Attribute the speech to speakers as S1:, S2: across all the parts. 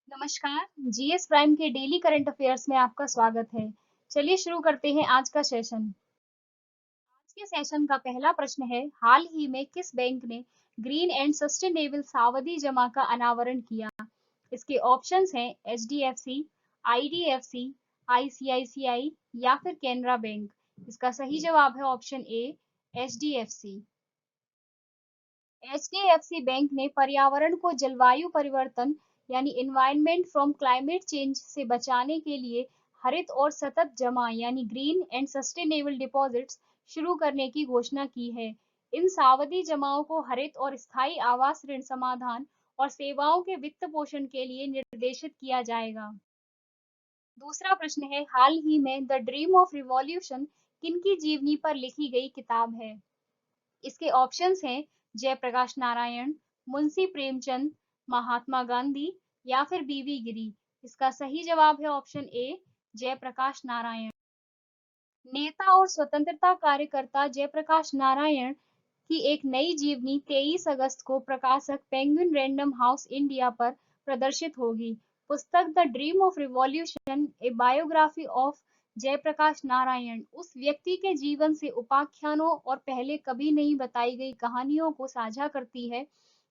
S1: नमस्कार। GS prime के daily current affairs में आपका स्वागत है। चलिए शुरू करते हैं आज का सेशन। आज के सेशन का पहला प्रश्न है, हाल ही में किस बैंक ने ग्रीन एंड सस्टेनेबल सावधि जमा का अनावरण किया? इसके ऑप्शंस हैं एचडीएफसी, आईडीएफसी, आईसीआईसीआई या फिर कैनरा बैंक। इसका सही जवाब है option A, HDFC. HDFC bank ने पर्यावरण को जलवायु परिवर्तन यानी इन्वायरमेंट फ्रॉम क्लाइमेट चेंज से बचाने के लिए हरित और सतत जमा यानी ग्रीन एंड सस्टेनेबल डिपॉजिट्स शुरू करने की घोषणा की है। इन सावधि जमाओं को हरित और स्थायी आवास ऋण समाधान और सेवाओं के वित्त पोषण के लिए निर्देशित किया जाएगा। दूसरा प्रश्न है, हाल ही में द ड्रीम ऑफ रिवॉल्यूशन किनकी जीवनी पर लिखी गई किताब है? इसके ऑप्शंस हैं जयप्रकाश नारायण, मुंशी प्रेमचंद, महात्मा गांधी या फिर बीवी गिरी। इसका सही जवाब है ऑप्शन ए, जयप्रकाश नारायण। नेता और स्वतंत्रता कार्यकर्ता जयप्रकाश नारायण की एक नई जीवनी 23 अगस्त को प्रकाशक पेंगुइन रैंडम हाउस इंडिया पर प्रदर्शित होगी। पुस्तक the dream of revolution a biography of Jayaprakash Narayan उस व्यक्ति के जीवन से उपाख्यानों और पहले कभी नहीं बताई गई कहानियों को साझा करती है,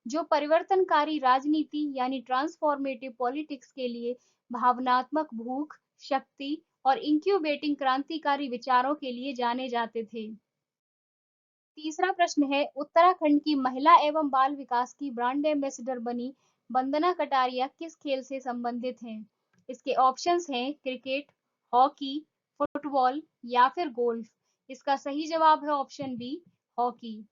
S1: जो परिवर्तनकारी राजनीति यानी ट्रांसफॉर्मेटिव पॉलिटिक्स के लिए भावनात्मक भूख, शक्ति और इंक्यूबेटिंग क्रांतिकारी विचारों के लिए जाने जाते थे। तीसरा प्रश्न है, उत्तराखंड की महिला एवं बाल विकास की ब्रांड एम्बेसडर बनी वंदना कटारिया किस खेल से संबंधित हैं? इसके ऑप्शंस हैं क्रिकेट, हॉकी, फुटबॉल या फिर गोल्फ। इसका सही जवाब है ऑप्शन बी, हॉकी।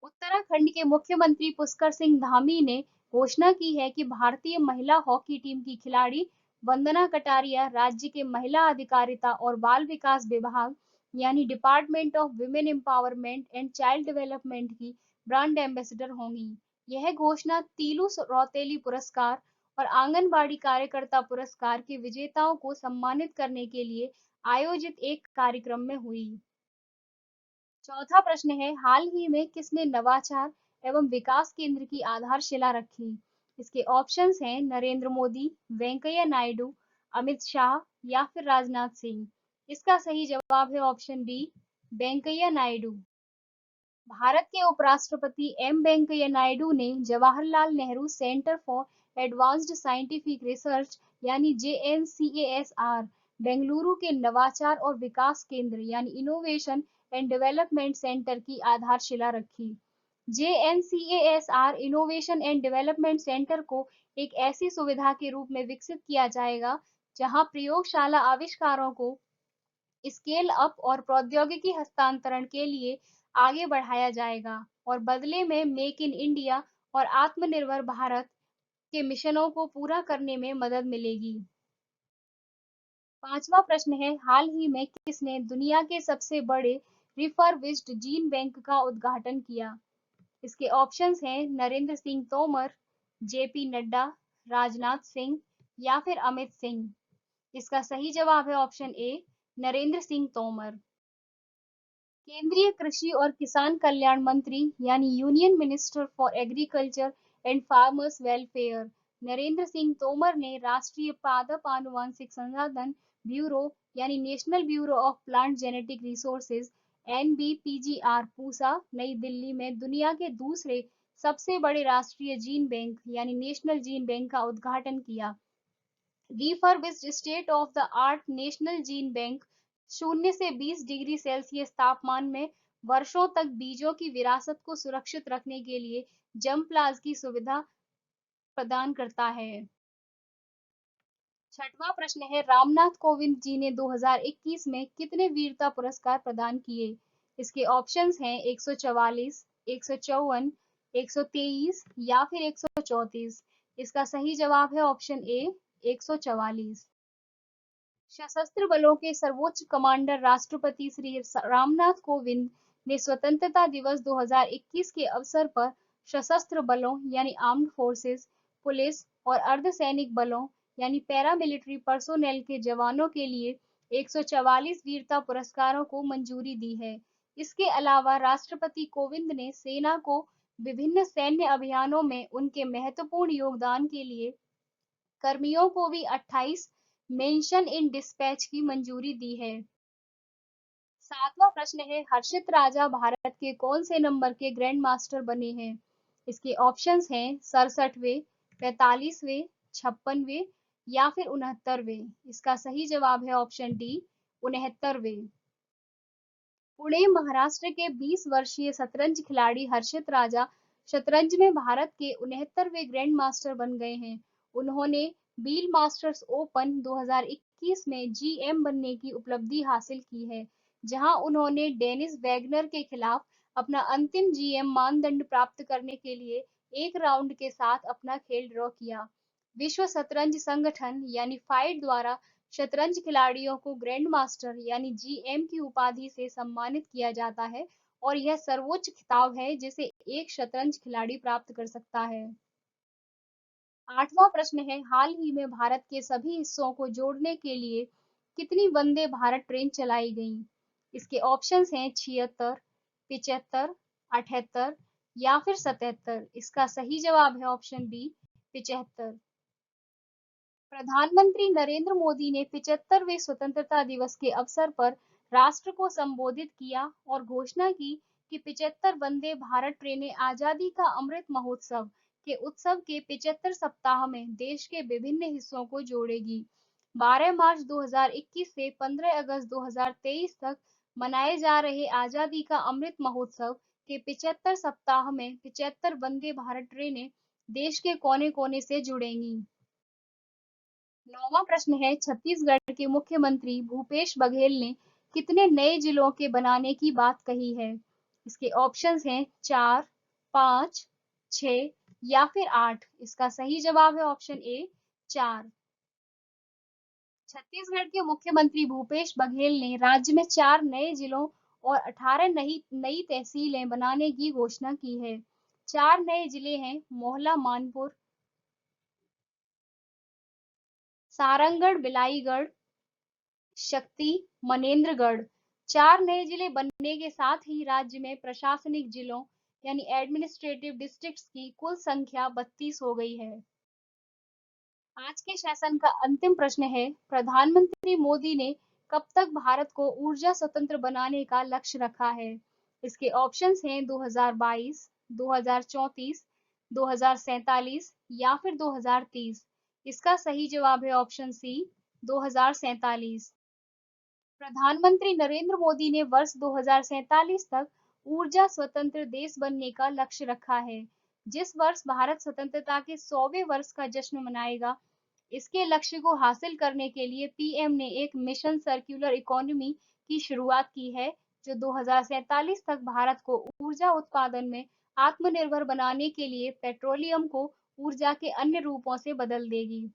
S1: उत्तराखंड के मुख्यमंत्री पुष्कर सिंह धामी ने घोषणा की है कि भारतीय महिला हॉकी टीम की खिलाड़ी वंदना कटारिया राज्य के महिला अधिकारिता और बाल विकास विभाग यानी department of women empowerment and child development की ब्रांड एम्बेसडर होंगी। यह घोषणा तीलू रौतेली पुरस्कार और आंगनबाड़ी कार्यकर्ता पुरस्कार के विजेताओं को सम्मानित करने के लिए आयोजित एक कार्यक्रम में हुई। चौथा प्रश्न है, हाल ही में किसने नवाचार एवं विकास केंद्र की आधारशिला रखी? इसके ऑप्शंस हैं नरेंद्र मोदी, वेंकैया नायडू, अमित शाह या फिर राजनाथ सिंह। इसका सही जवाब है ऑप्शन बी, वेंकैया नायडू। भारत के उपराष्ट्रपति एम वेंकैया नायडू ने Jawaharlal Nehru centre for advanced scientific research यानी JNCASR बेंगलुरु के नवाचार और विकास केंद्र यानी इनोवेशन एंड डेवलपमेंट सेंटर की आधारशिला रखी। JNCASR innovation and development centre को एक ऐसी सुविधा के रूप में विकसित किया जाएगा जहां प्रयोगशाला आविष्कारों को स्केल अप और प्रौद्योगिकी हस्तांतरण के लिए आगे बढ़ाया जाएगा और बदले में मेक इन इंडिया और आत्मनिर्भर भारत के मिशनों को पूरा करने में मदद मिलेगी। पांचवा प्रश्न है, हाल ही में किसने दुनिया के सबसे बड़े रिफर्बिश्ड जीन बैंक का उद्घाटन किया? इसके ऑप्शंस हैं नरेंद्र सिंह तोमर, जेपी नड्डा, राजनाथ सिंह या फिर अमित सिंह। इसका सही जवाब है ऑप्शन ए, नरेंद्र सिंह तोमर। केंद्रीय कृषि और किसान कल्याण मंत्री यानी union minister for agriculture and farmers welfare Narendra Singh Tomar ने राष्ट्रीय पादप आनुवांशिक संसाधन ब्यूरो यानी national bureau of plant genetic resources NBPGR Pusa नई दिल्ली में दुनिया के दूसरे सबसे बड़े राष्ट्रीय जीन बैंक यानी नेशनल जीन बैंक का उद्घाटन किया। Refurbished state of the art national gene bank 0 से 20 डिग्री सेल्सियस तापमान में वर्षों तक बीजों की विरासत को सुरक्षित रखने के लिए जमप्लाज की सुविधा प्रदान करता है। छठवां प्रश्न है, रामनाथ कोविंद जी ने 2021 में कितने वीरता पुरस्कार प्रदान किए? इसके ऑप्शंस हैं 144, 154, 123 या फिर 134। इसका सही जवाब है ऑप्शन ए, 144। सशस्त्र बलों के सर्वोच्च कमांडर राष्ट्रपति श्री रामनाथ कोविंद ने स्वतंत्रता दिवस 2021 के अवसर पर सशस्त्र बलों यानी आर्म्ड फोर्सेस, पुलिस और अर्धसैनिक बलों यानी पैरामिलिट्री पर्सोनेल के जवानों के लिए 144 वीरता पुरस्कारों को मंजूरी दी है। इसके अलावा राष्ट्रपति कोविंद ने सेना को विभिन्न सैन्य अभियानों में उनके महत्वपूर्ण योगदान के लिए कर्मियों को भी 28 मेंशन इन डिस्पैच की मंजूरी दी है। 7वां प्रश्न है, हर्षित राजा भारत के कौन से नंबर के ग्रैंड मास्टर बने हैं? इसके ऑप्शंस हैं 67वें, 45वें, 56वें या फिर 69वें। इसका सही जवाब है ऑप्शन डी, 69वें। पुणे महाराष्ट्र के 20 वर्षीय शतरंज खिलाड़ी हर्षित राजा शतरंज में भारत के 69वें ग्रैंड मास्टर बन गए हैं। उन्होंने बील मास्टर्स ओपन 2021 में जीएम बनने की उपलब्धि हासिल की है, जहां उन्होंने डेनिस वैगनर के खिलाफ अपना अंतिम जीएम मानदंड प्राप्त करने के लिए एक राउंड के साथ अपना खेल ड्रॉ किया। विश्व शतरंज संगठन यानी फाइड द्वारा शतरंज खिलाड़ियों को ग्रैंड मास्टर यानी जीएम की उपाधि से सम्मानित किया जाता है और यह सर्वोच्च खिताब है जिसे एक शतरंज खिलाड़ी प्राप्त कर सकता है। 8वां प्रश्न है, हाल ही में भारत के सभी हिस्सों को जोड़ने के लिए कितनी वंदे भारत ट्रेन चलाई गई? इसके ऑप्शंस हैं 76, 75, 78 या फिर 77। इसका सही जवाब है ऑप्शन बी, 75। प्रधानमंत्री नरेंद्र मोदी ने 75वें स्वतंत्रता दिवस के अवसर पर राष्ट्र को संबोधित किया और घोषणा की कि 75 वंदे भारत ट्रेनें आजादी का अमृत महोत्सव के उत्सव के 75 सप्ताह में देश के विभिन्न हिस्सों को जोड़ेगी। 12 मार्च 2021 से 15 अगस्त 2023 तक मनाए जा रहे आजादी का अमृत महोत्सव के 75 सप्ताह में 75 वंदे भारत ट्रेनें देश के कोने-कोने से जुड़ेंगी। 9वां प्रश्न है, छत्तीसगढ़ के मुख्यमंत्री भूपेश बघेल ने कितने नए जिलों के बनाने की बात कही है? इसके ऑप्शंस हैं 4, 5, 6 या फिर 8। इसका सही जवाब है ऑप्शन ए, 4। छत्तीसगढ़ के मुख्यमंत्री भूपेश बघेल ने राज्य में 4 नए जिलों और 18 नई नई तहसीलें बनाने की घोषणा की है। 4 नए जिले हैं मोहला मानपुर, सारंगढ़, बिलाईगढ़, शक्ति, मनेन्द्रगढ़। 4 नए जिले बनने के साथ ही राज्य में प्रशासनिक जिलों यानी एडमिनिस्ट्रेटिव डिस्ट्रिक्ट्स की कुल संख्या 32 हो गई है। आज के सेशन का अंतिम प्रश्न है, प्रधानमंत्री मोदी ने कब तक भारत को ऊर्जा स्वतंत्र बनाने का लक्ष्य रखा है? इसके ऑप्शंस हैं 2022, 2034, 2047 या फिर 2030। इसका सही जवाब है ऑप्शन सी, 2047। प्रधानमंत्री नरेंद्र मोदी ने वर्ष 2047 तक ऊर्जा स्वतंत्र देश बनने का लक्ष्य रखा है। जिस वर्ष भारत स्वतंत्रता के 100वें वर्ष का जश्न मनाएगा, इसके लक्ष्य को हासिल करने के लिए पीएम ने एक मिशन सर्कुलर इकोनॉमी की शुरुआत की है, जो 2047 तक भारत को ऊर्जा उत्पादन में आत्मनिर्भर बनाने के लिए पेट्रोलियम को ऊर्जा के अन्य रूपों से बदल देगी।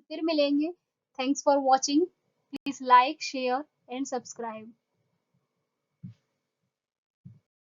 S1: फिर मिलेंगे। Thanks for watching. Please like, share and subscribe.